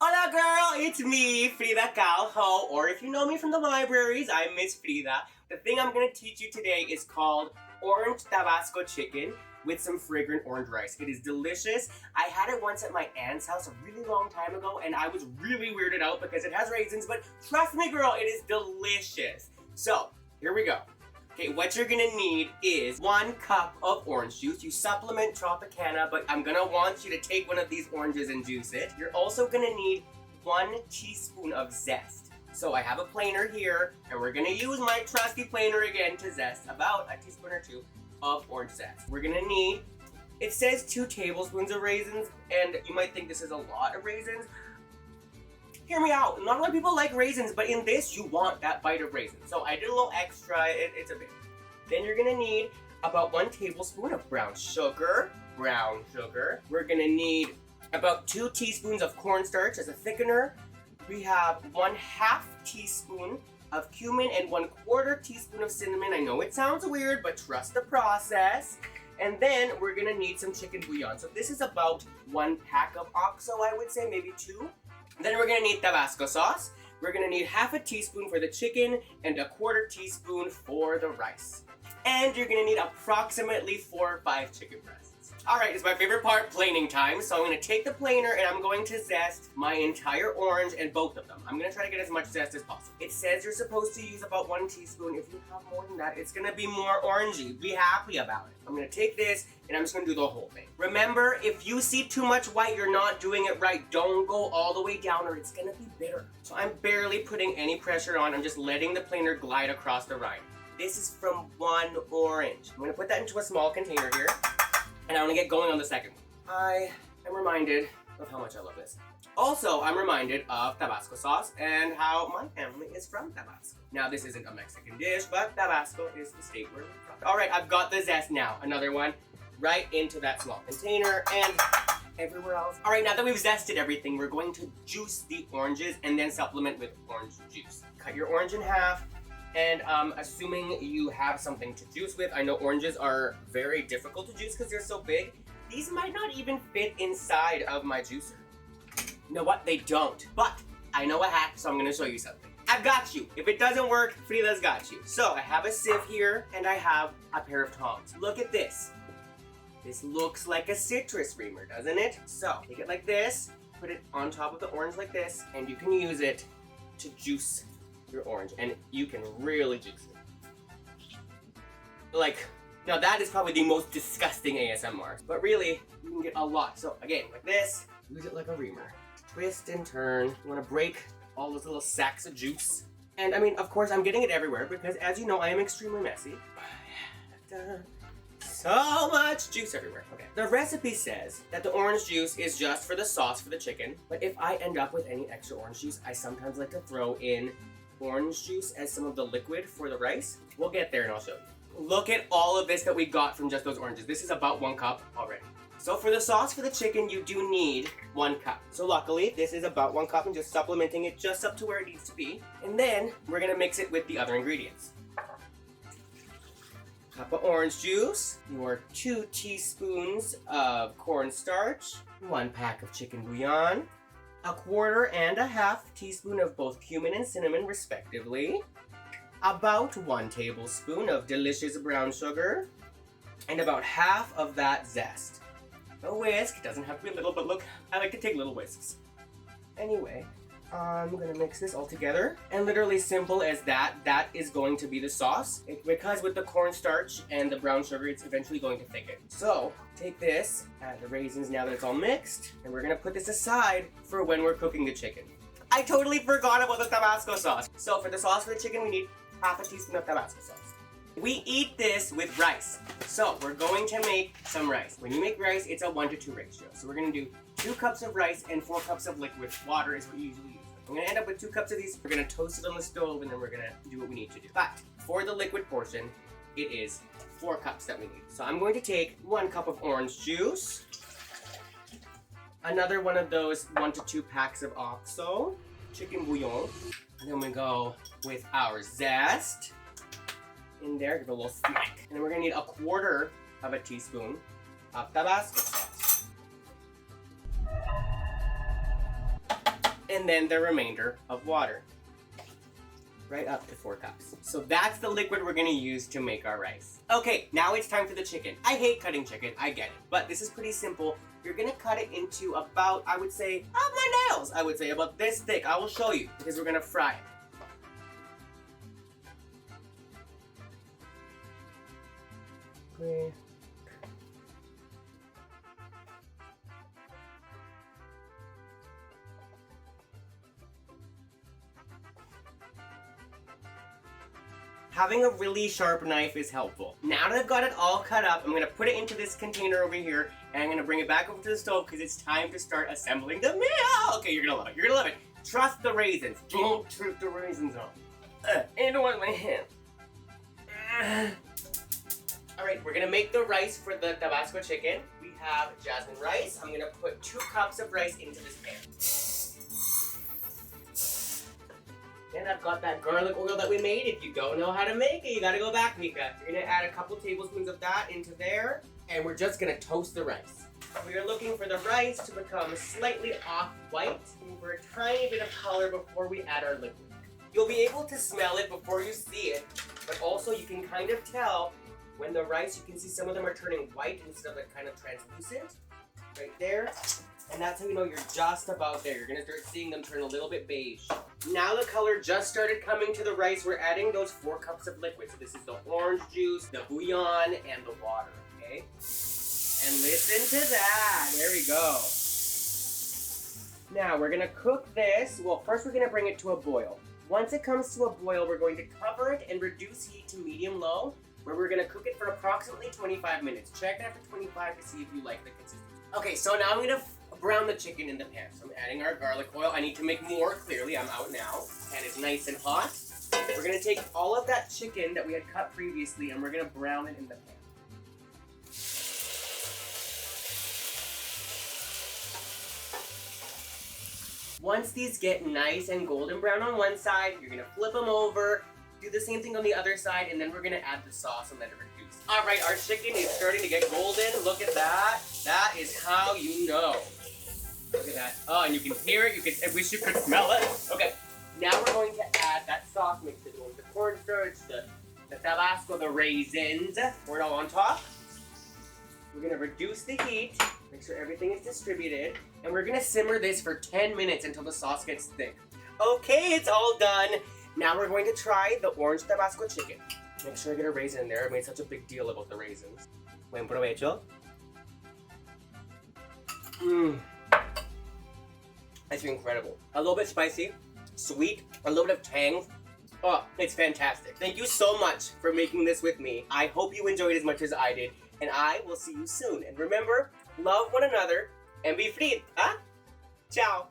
Hola girl, it's me, Frida Kahl Ho, or if you know me from the libraries, I'm Miss Frida. The thing I'm going to teach you today is called Orange Tabasco Chicken with some fragrant orange rice. It is delicious. I had it once at my aunt's house a really long time ago and I was really weirded out because it has raisins, but trust me girl, it is delicious. So, here we go. Okay, what you're gonna need is 1 cup of orange juice. You supplement Tropicana, but I'm gonna want you to take one of these oranges and juice it. You're also gonna need 1 teaspoon of zest. So I have a planer here, and we're gonna use my trusty planer again to zest about a teaspoon or 2 of orange zest. We're gonna need, it says 2 tablespoons of raisins, and you might think this is a lot of raisins. Hear me out, not a lot of people like raisins, but in this you want that bite of raisin. So I did a little extra, it's a bit. Then you're gonna need about 1 tablespoon of brown sugar. We're gonna need about 2 teaspoons of cornstarch as a thickener. We have 1/2 teaspoon of cumin and 1/4 teaspoon of cinnamon. I know it sounds weird, but trust the process. And then we're gonna need some chicken bouillon. So this is about 1 pack of OXO, I would say, maybe 2. Then we're gonna need Tabasco sauce. We're gonna need 1/2 teaspoon for the chicken and 1/4 teaspoon for the rice. And you're gonna need approximately 4 or 5 chicken breasts. All right, it's my favorite part, planing time. So I'm gonna take the planer and I'm going to zest my entire orange and both of them. I'm gonna try to get as much zest as possible. It says you're supposed to use about 1 teaspoon. If you have more than that, it's gonna be more orangey. Be happy about it. I'm gonna take this and I'm just gonna do the whole thing. Remember, if you see too much white, you're not doing it right. Don't go all the way down or it's gonna be bitter. So I'm barely putting any pressure on. I'm just letting the planer glide across the rind. This is from 1 orange. I'm gonna put that into a small container here, and I'm gonna get going on the second one. I am reminded of how much I love this. Also, I'm reminded of Tabasco sauce and how my family is from Tabasco. Now, this isn't a Mexican dish, but Tabasco is the state where we're from. All right, I've got the zest now. Another one right into that small container and everywhere else. All right, now that we've zested everything, we're going to juice the oranges and then supplement with orange juice. Cut your orange in half. And assuming you have something to juice with, I know oranges are very difficult to juice because they're so big. These might not even fit inside of my juicer. You know what? They don't. But I know a hack, so I'm going to show you something. I've got you. If it doesn't work, Frida's got you. So I have a sieve here, and I have a pair of tongs. Look at this. This looks like a citrus reamer, doesn't it? So take it like this, put it on top of the orange like this, and you can use it to juice your orange, and you can really juice it. Like, now that is probably the most disgusting ASMR, but really, you can get a lot. So again, like this, use it like a reamer. Twist and turn. You wanna break all those little sacks of juice. And I mean, of course, I'm getting it everywhere because as you know, I am extremely messy. So much juice everywhere. Okay. The recipe says that the orange juice is just for the sauce for the chicken, but if I end up with any extra orange juice, I sometimes like to throw in orange juice as some of the liquid for the rice. We'll get there and I'll show you. Look at all of this that we got from just those oranges. This is about 1 cup already. So for the sauce for the chicken, you do need 1 cup. So luckily, this is about 1 cup and just supplementing it just up to where it needs to be. And then we're gonna mix it with the other ingredients. Cup of orange juice, your 2 teaspoons of cornstarch, 1 pack of chicken bouillon, 1/4 and 1/2 teaspoon of both cumin and cinnamon respectively, about 1 tablespoon of delicious brown sugar, and about 1/2 of that zest. A whisk, it doesn't have to be little, but look, I like to take little whisks. Anyway, I'm gonna mix this all together, and literally simple as that, that is going to be the sauce. Because with the cornstarch and the brown sugar, it's eventually going to thicken. So, take this, add the raisins now that it's all mixed, and we're gonna put this aside for when we're cooking the chicken. I totally forgot about the Tabasco sauce. So for the sauce for the chicken, we need 1/2 teaspoon of Tabasco sauce. We eat this with rice. So we're going to make some rice. When you make rice, it's a 1-to-2 ratio. So we're gonna do 2 cups of rice and 4 cups of liquid. Water is what you usually use. I'm gonna end up with 2 cups of these. We're gonna toast it on the stove and then we're gonna do what we need to do. But for the liquid portion, it is 4 cups that we need. So I'm going to take 1 cup of orange juice, another one of those 1 to 2 packs of OXO, chicken bouillon, and then we go with our zest in there, give it a little smack. And then we're gonna need 1/4 of a teaspoon of Tabasco sauce. and then the remainder of water. Right up to 4 cups. So that's the liquid we're gonna use to make our rice. Okay, now it's time for the chicken. I hate cutting chicken, I get it, but this is pretty simple. You're gonna cut it into about, I would say, my nails, I would say about this thick. I will show you because we're gonna fry it. Okay. Having a really sharp knife is helpful. Now that I've got it all cut up, I'm gonna put it into this container over here, and I'm gonna bring it back over to the stove because it's time to start assembling the meal. Okay, you're gonna love it. You're gonna love it. Trust the raisins. Don't trip the raisins on. I don't want my hand. All right, we're gonna make the rice for the Tabasco chicken. We have jasmine rice. I'm gonna put 2 cups of rice into this pan. And I've got that garlic oil that we made. If you don't know how to make it, you gotta go back, Mika. You're gonna add a couple tablespoons of that into there, and we're just gonna toast the rice. We are looking for the rice to become slightly off-white, over a tiny bit of color before we add our liquid. You'll be able to smell it before you see it, but also you can kind of tell when the rice, you can see some of them are turning white instead of like kind of translucent, right there. And that's how you know you're just about there. You're gonna start seeing them turn a little bit beige. Now the color just started coming to the rice. We're adding those 4 cups of liquid. So this is the orange juice, the bouillon, and the water, okay? And listen to that, there we go. Now we're gonna cook this. Well, first we're gonna bring it to a boil. Once it comes to a boil, we're going to cover it and reduce heat to medium-low, where we're gonna cook it for approximately 25 minutes. Check after 25 to see if you like the consistency. Okay, so now I'm gonna brown the chicken in the pan. So I'm adding our garlic oil. I need to make more clearly. I'm out now. Pan is nice and hot. We're gonna take all of that chicken that we had cut previously and we're gonna brown it in the pan. Once these get nice and golden brown on one side, you're gonna flip them over, do the same thing on the other side, and then we're gonna add the sauce and let it reduce. All right, our chicken is starting to get golden. Look at that. That is how you know. Look at that. Oh, and you can hear it. I wish you could smell it. Okay, now we're going to add that sauce mix. We're going to cornstarch, the Tabasco, the raisins. Pour it all on top. We're gonna reduce the heat, make sure everything is distributed, and we're gonna simmer this for 10 minutes until the sauce gets thick. Okay, it's all done. Now we're going to try the orange Tabasco chicken. Make sure I get a raisin in there. I made such a big deal about the raisins. Buen provecho. It's incredible. A little bit spicy, sweet, a little bit of tang. Oh, it's fantastic. Thank you so much for making this with me. I hope you enjoyed as much as I did, and I will see you soon. And remember, love one another and be free. Huh? Ciao.